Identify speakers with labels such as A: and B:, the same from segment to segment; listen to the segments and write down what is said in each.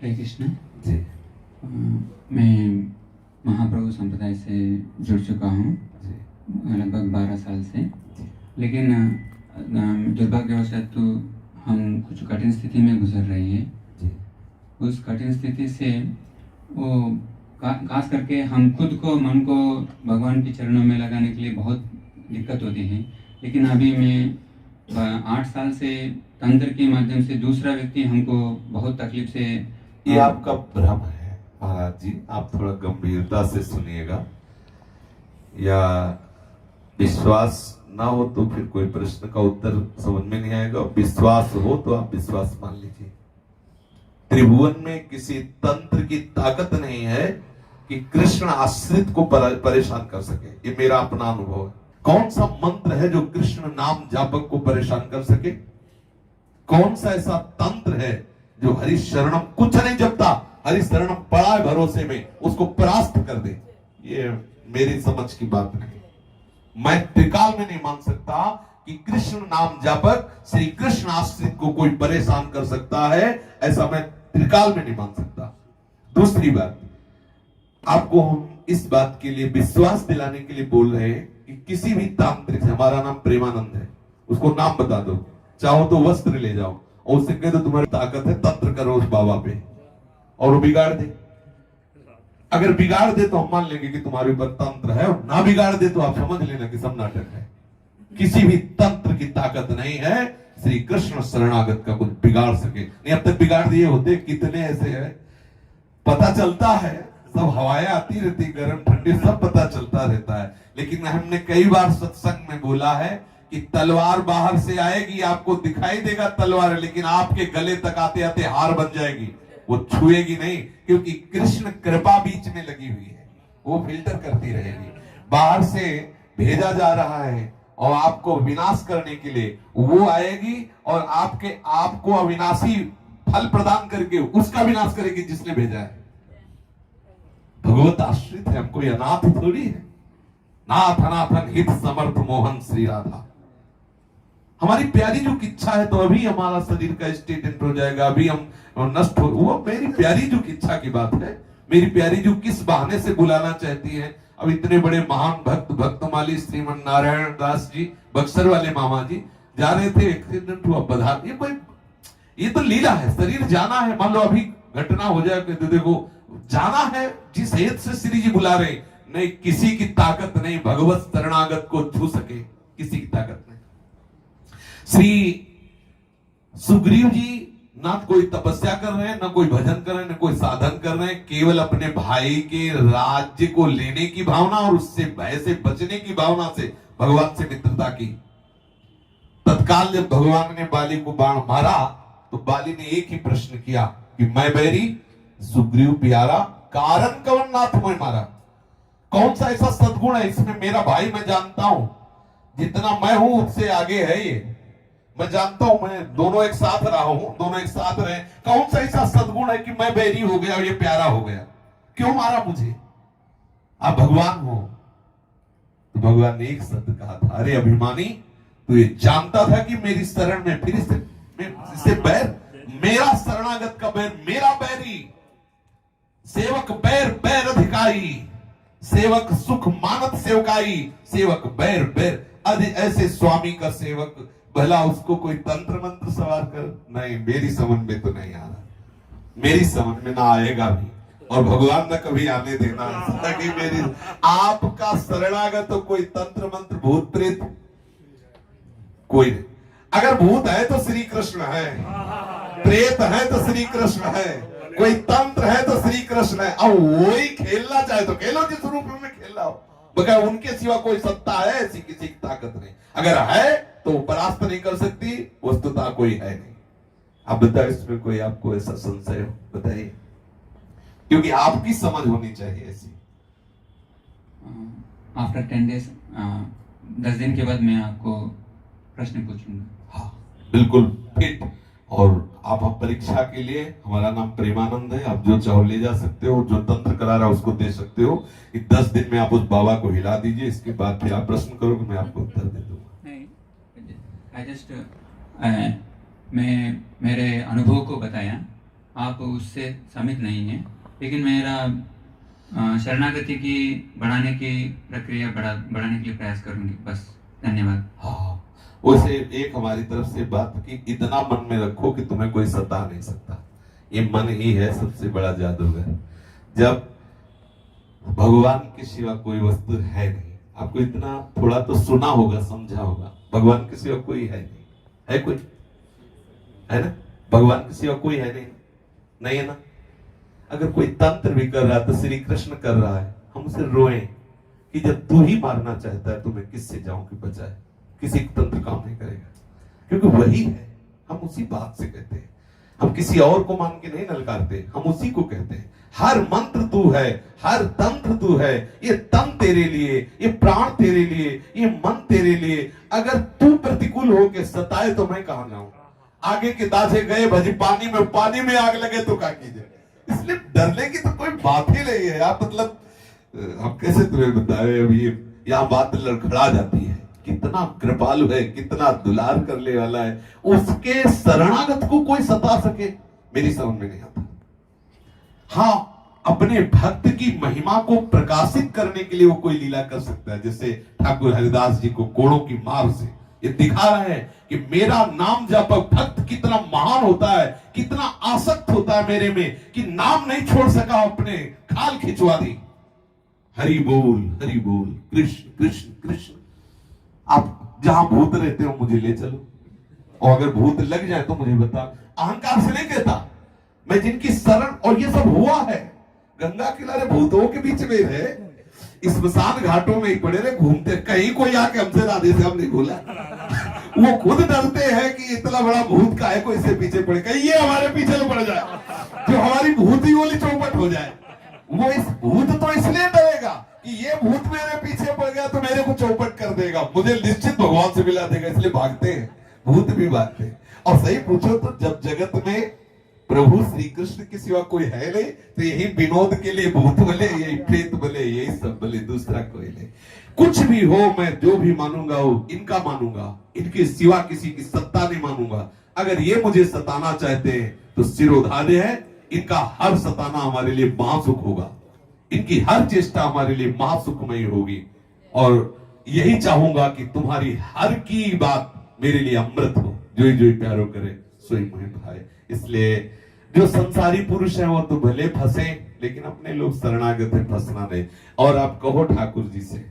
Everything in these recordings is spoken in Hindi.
A: हरे कृष्ण
B: जी।
A: मैं महाप्रभु संप्रदाय से जुड़ चुका हूँ
B: जी।
A: लगभग 12 साल से। लेकिन दुर्भाग्यवशात तो हम कुछ कठिन स्थिति में गुजर रहे हैं।
B: जी।
A: उस कठिन स्थिति से वो खास करके हम खुद को मन को भगवान के चरणों में लगाने के लिए बहुत दिक्कत होती है। लेकिन अभी मैं 8 साल से तंत्र के माध्यम से दूसरा व्यक्ति हमको बहुत तकलीफ से
B: ये आपका भ्रम है महाराज जी, आप थोड़ा गंभीरता से सुनिएगा। या विश्वास ना हो तो फिर कोई प्रश्न का उत्तर समझ में नहीं आएगा, विश्वास हो तो आप विश्वास मान लीजिए। त्रिभुवन में किसी तंत्र की ताकत नहीं है कि कृष्ण आश्रित को परेशान कर सके। ये मेरा अपना अनुभव है। कौन सा मंत्र है जो कृष्ण नाम जापक को परेशान कर सके? कौन सा ऐसा तंत्र है जो हरि शरणम कुछ नहीं जपता, हरि शरणम पड़ा है भरोसे में, उसको परास्त कर दे? ये मेरी समझ की बात नहीं। मैं त्रिकाल में नहीं मान सकता कि कृष्ण नाम जापक श्री कृष्ण आश्रित को कोई परेशान कर सकता है, ऐसा मैं त्रिकाल में नहीं मान सकता। दूसरी बात, आपको हम इस बात के लिए विश्वास दिलाने के लिए बोल रहे हैं कि किसी भी तांत्रिक से, हमारा नाम प्रेमानंद है, उसको नाम बता दो, चाहो तो वस्त्र ले जाओ और उससे कह दो तुम्हारी ताकत है, तंत्र करो उस बाबा पे, और वो बिगाड़ दे। अगर बिगाड़ दे तो हम मान लेंगे कि तुम्हारे ऊपर तंत्र है, और ना बिगाड़ दे तो आप समझ लेना कि सब नाटक है। किसी भी तंत्र की ताकत नहीं है श्री कृष्ण शरणागत का कुछ बिगाड़ सके। नहीं, अब तक बिगाड़ दिए होते, कितने ऐसे हैं, पता चलता है, सब हवाएं आती रहती, गर्म ठंडी सब पता चलता रहता है। लेकिन हमने कई बार सत्संग में बोला है कि तलवार बाहर से आएगी, आपको दिखाई देगा तलवार, लेकिन आपके गले तक आते आते हार बन जाएगी, वो छुएगी नहीं, क्योंकि कृष्ण कृपा बीच में लगी हुई है, वो फिल्टर करती रहेगी। बाहर से भेजा जा रहा है और आपको विनाश करने के लिए वो आएगी और आपको अविनाशी फल प्रदान करके उसका विनाश करेगी जिसने भेजा है। भगवत आश्रित है, हमको अनाथ थोड़ी है। नाथ अनाथन हित समर्थ मोहन श्री राधा। हमारी प्यारी जो इच्छा है, तो अभी हमारा शरीर का स्टेट एंड हो जाएगा, अभी हम नष्ट हो, वो मेरी प्यारी जो इच्छा की बात है। मेरी प्यारी जो किस बहाने से बुलाना चाहती है। अब इतने बड़े महान भक्त भक्तमाली श्रीमन नारायण दास जी, बक्सर वाले मामा जी जा रहे थे, एक्सीडेंट हुआ, बधार। ये तो लीला है, शरीर जाना है। मान लो अभी घटना हो जाए, देखो जाना है, जिस हेत से श्री जी बुला रहे, नहीं किसी की ताकत नहीं भगवत शरणागत को छू सके, किसी की ताकत नहीं। श्री सुग्रीव जी ना कोई तपस्या कर रहे हैं, ना कोई भजन कर रहे हैं, ना कोई साधन कर रहे हैं, केवल अपने भाई के राज्य को लेने की भावना और उससे भय से बचने की भावना से भगवान से मित्रता की। तत्काल जब भगवान ने बाली को बाण मारा तो बाली ने एक ही प्रश्न किया कि मैं बैरी सुग्रीव प्यारा, कारण कवन नाथ मैं मारा। कौन सा ऐसा सद्गुण है इसमें? मेरा भाई मैं जानता हूं, जितना मैं हूं उससे आगे है ये, मैं जानता हूं, मैं दोनों एक साथ रहा हूं, दोनों एक साथ रहे। कौन सा ऐसा सद्गुण है कि मैं बैरी हो गया और ये प्यारा हो गया? क्यों मारा मुझे? आप भगवान हो। तो भगवान ने एक शब्द कहा था, अरे अभिमानी, तू ये जानता था कि मेरी शरण में फिर इससे बैर, मेरा शरणागत का बैर, मेरा बैरी। सेवक बैर बैर अधिकारी, सेवक सुख मानत सेवकाई, सेवक बैर बैर। ऐसे स्वामी का सेवक, भला उसको कोई तंत्र मंत्र सवार कर? नहीं, मेरी समझ में तो नहीं आ रहा, मेरी समझ में ना आएगा भी, और भगवान न कभी आने देना। कि मेरी आपका शरणागत तो कोई तंत्र मंत्र भूत प्रेत कोई नहीं। अगर भूत है तो श्री कृष्ण है, प्रेत है तो श्री कृष्ण है, कोई तंत्र है तो श्री कृष्ण है। अब वही खेलना चाहे तो खेलो, जिस रूप में खेलना हो, बगैर उनके सिवा कोई सत्ता है ऐसी किसी की ताकत नहीं। अगर है तो परास्त नहीं कर सकती, वस्तुतः कोई है नहीं। आप बताओ, इसमें कोई आपको ऐसा संशय हो? बताइए, क्योंकि आपकी समझ होनी चाहिए ऐसी।
A: आफ्टर 10 डेज 10 दिन के बाद मैं आपको प्रश्न पूछूंगा।
B: हाँ, बिल्कुल फिट। और आप परीक्षा के लिए, हमारा नाम प्रेमानंद है, आप जो चाहो ले जा सकते हो, जो तंत्र करा रहा है उसको दे सकते हो। 10 दिन में आप उस बाबा को हिला दीजिए, इसके बाद फिर आप प्रश्न करोगे, मैं आपको उत्तर दे दूंगा।
A: नहीं, आई जस्ट मैं मेरे अनुभव को बताया आप उससे सम्मित नहीं हैं, लेकिन मेरा शरणागति की बढ़ाने की प्रक्रिया बढ़ाने के लिए प्रयास करूंगी। बस, धन्यवाद।
B: हाँ, उसे एक हमारी तरफ से बात की, इतना मन में रखो कि तुम्हें कोई सता नहीं सकता। ये मन ही है सबसे बड़ा जादूगर। जब भगवान के सिवा कोई वस्तु है नहीं, आपको इतना थोड़ा तो सुना होगा, समझा होगा, भगवान के सिवा कोई है नहीं। है कोई? है ना? भगवान के सिवा कोई है नहीं, नहीं है ना? अगर कोई तंत्र भी कर रहा है तो श्री कृष्ण कर रहा है, हम उसे रोएं कि जब तू ही मारना चाहता है तो मैं किससे जाऊं कि बचाए? किसी तंत्र काम नहीं करेगा, क्योंकि वही है। हम उसी बात से कहते हैं, हम किसी और को मान के नहीं ललकारते, हम उसी को कहते हैं। हर मंत्र तू है, हर तंत्र तू है, ये तन तेरे लिए, ये प्राण तेरे लिए, ये मन तेरे लिए। अगर तू प्रतिकूल होके सताए तो मैं कहां जाऊं? आगे के दाजे गए भजी पानी में आग लगे तो क्या कीजिए? इसलिए डरने की तो कोई बात ही नहीं है यार। मतलब हम कैसे तुम्हें बताए, अभी यहाँ बात लड़खड़ा जाती है। कितना कृपालु है, कितना दुलार करने वाला है, उसके शरणागत को कोई सता सके, मेरी समझ में नहीं आता। हाँ, अपने भक्त की महिमा को प्रकाशित करने के लिए वो कोई लीला कर सकता है। जैसे ठाकुर हरिदास जी को कोड़ों की मार से ये दिखा रहे हैं कि मेरा नाम जपक भक्त कितना महान होता है, कितना आसक्त होता है मेरे में, कि नाम नहीं छोड़ सका, अपने खाल खिंचवा दी। हरि बोल कृष्ण कृष्ण कृष्ण। आप जहां भूत रहते हो मुझे ले चलो, और अगर भूत लग जाए तो मुझे बता। अहंकार से नहीं कहता मैं, जिनकी शरण, और ये सब हुआ है गंगा किनारे भूतों के बीच में है, स्मशान घाटों में ही पड़े रहे घूमते, कहीं कोई आके हमसे राधे श्याम नहीं बोला। वो खुद डरते हैं कि इतना बड़ा भूत का है, कोई इससे पीछे पड़े, कहीं ये हमारे पीछे न पड़ जाए, जो हमारी भूती वाली चौपट हो जाए। वो इस भूत तो इसलिए डरेगा कि ये भूत मेरे पीछे पड़ गया तो मेरे को चौपट कर देगा, मुझे निश्चित भगवान से मिला देगा, इसलिए भागते हैं, भूत भी भागते हैं। और सही पूछो तो जब जगत में प्रभु श्री कृष्ण के सिवा कोई है नहीं, तो यही विनोद के लिए भूत बोले, यही प्रेत बोले, यही सब बोले, दूसरा कोई नहीं। कुछ भी हो, मैं जो भी मानूंगा वो इनका मानूंगा, इनके सिवा किसी की सत्ता नहीं मानूंगा। अगर ये मुझे सताना चाहते हैं तो सिरोधार्य है, इनका हर सताना हमारे लिए महासुख होगा, इनकी हर चेष्टा हमारे लिए महासुखमयी होगी। और यही चाहूंगा कि तुम्हारी हर की बात मेरे लिए अमृत हो, जो जो प्यारो करे सोई मोहि भाए। इसलिए जो संसारी पुरुष है वो तो भले फंसे, लेकिन अपने लोग शरणागत है, फंसना नहीं। और आप कहो ठाकुर जी से,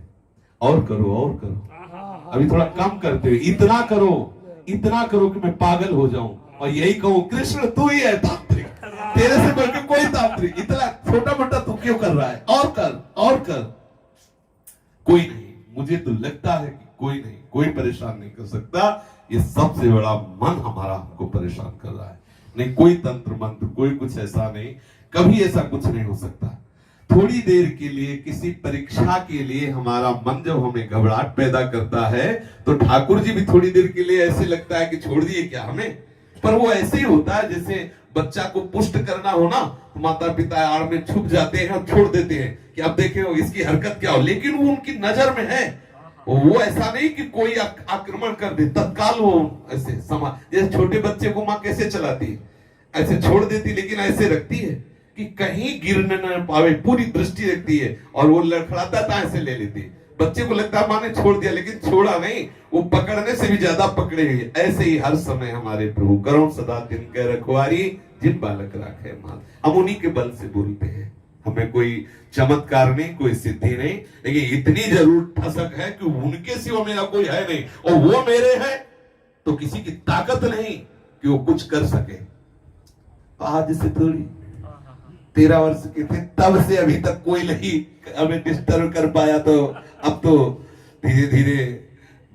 B: और करो और करो, अभी थोड़ा कम करते हो, इतना करो कि मैं पागल हो जाऊं, और यही कहूं कृष्ण तू ही है तांत्रिक, तेरे से बढ़कर कोई तांत्रिक, इतना छोटा मोटा तू क्यों कर रहा है, और कर। कोई नहीं, मुझे तो लगता है कि कोई नहीं, कोई परेशान नहीं कर सकता। ये सबसे बड़ा मन हमारा हमको परेशान कर रहा है, नहीं कोई तंत्र मंत्र, कोई कुछ ऐसा नहीं, कभी ऐसा कुछ नहीं हो सकता। थोड़ी देर के लिए किसी परीक्षा के लिए हमारा मन जब हमें घबराहट पैदा करता है, तो ठाकुर जी भी थोड़ी देर के लिए ऐसे लगता है कि छोड़ दिए क्या हमें, पर वो ऐसे ही होता है जैसे बच्चा को पुष्ट करना हो ना, तो माता पिता आड़ में छुप जाते हैं और छोड़ देते हैं कि अब देखें इसकी हरकत क्या हो, लेकिन वो उनकी नजर में है। वो ऐसा नहीं कि कोई आक्रमण कर दे, तत्काल वो ऐसे जैसे छोटे बच्चे को माँ कैसे चलाती है, ऐसे छोड़ देती, लेकिन ऐसे रखती है कि कहीं गिरने न पावे, पूरी दृष्टि रखती है, और वो लड़खड़ाता था ऐसे ले लेती है। बच्चे को लगता है माँ ने छोड़ दिया, लेकिन छोड़ा नहीं, वो पकड़ने से भी ज्यादा पकड़े हुए। ऐसे ही हर समय हमारे प्रभु करुण सदा तिनके रखवारी, जिन बालक राखे माल। हम उन्हीं के बल से बोलते हैं, हमें कोई चमत्कार नहीं, कोई सिद्धि नहीं, लेकिन इतनी जरूर ठसक है कि उनके सिवा मेरा कोई है नहीं, और वो मेरे हैं तो किसी की ताकत नहीं कि वो कुछ कर सके। आज से थोड़ी 13 वर्ष के थे तब से अभी तक कोई नहीं हमें डिस्टर्ब कर पाया, तो अब तो धीरे धीरे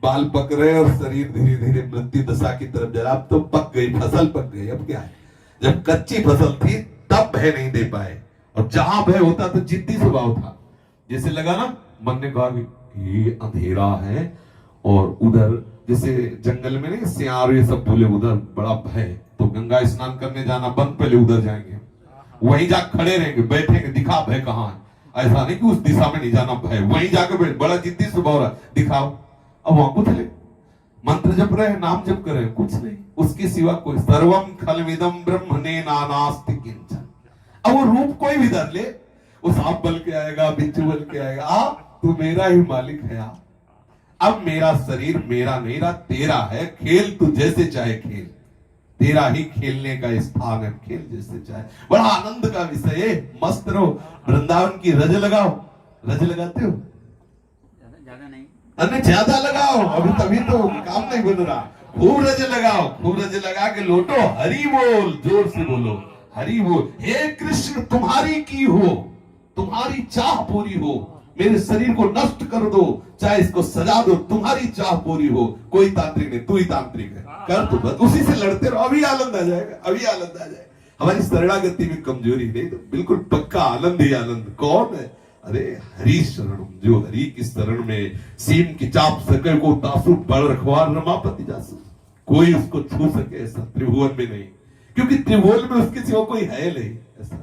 B: बाल पक रहे और शरीर धीरे धीरे मृत्यु दशा की तरफ जा रहा। अब तो पक गई, फसल पक गई, अब क्या है। जब कच्ची फसल थी तब भय नहीं दे पाए, और जहां भय होता तो जिद्दी स्वभाव था। जैसे लगा ना, मन ने कहा कि ये अंधेरा है, और उधर जैसे जंगल में नहीं सियार ये सब बोले उधर बड़ा भय, तो गंगा स्नान करने जाना बंद, पहले उधर जाएंगे, वहीं जाकर खड़े रहेंगे, बैठेंगे, दिखा भय कहाँ है। ऐसा नहीं कि उस दिशा में नहीं जाना, भय वहीं जाकर बैठ, बड़ा जिद्दी स्वभाव रहा, दिखाओ। अब वहां को चले, मंत्र जप रहे हैं, नाम जप कर रहे हैं, कुछ नहीं, उसके सिवा कोई। सर्वम खलविदम ब्रह्मणे नानास्ति किंचन। अब वो रूप कोई भी धर ले, वो सांप बल के आएगा, बिच्छू बल के आएगा, आप तू मेरा ही मालिक है। आप अब मेरा शरीर मेरा नहीं रहा, तेरा है। खेल तू जैसे चाहे खेल, तेरा ही खेलने का स्थान है, खेल जैसे चाहे। बड़ा आनंद का विषय है, मस्त रहो। वृंदावन की रज लगाओ, रज लगाते हो?
A: ज्यादा नहीं,
B: अरे ज्यादा लगाओ, अभी तभी तो काम नहीं बन रहा। खूब रज लगाओ, खूब रज लगा के लौटो, हरि बोल, जोर से बोलो हरि बोल। हे कृष्ण तुम्हारी की हो, तुम्हारी चाह पूरी हो, मेरे शरीर को नष्ट कर दो, चाहे इसको सजा दो, तुम्हारी चाह पूरी हो। कोई तांत्रिक नहीं, तू ही तांत्रिक है, कर तू बस, उसी से लड़ते रहो, अभी आनंद आ जाएगा, अभी आनंद आ जाएगा। हमारी शरणागति में कमजोरी नहीं, तो बिल्कुल पक्का आनंद ही आनंद। कौन है? अरे हरि शरण, जो हरि की शरण में सीम की चाप सके को तासु बल रखवार रमापति जासु। कोई उसको छू सके ऐसा त्रिभुवन में नहीं, क्योंकि त्रिभुवन में उसके सिवा कोई है नहीं ऐसा।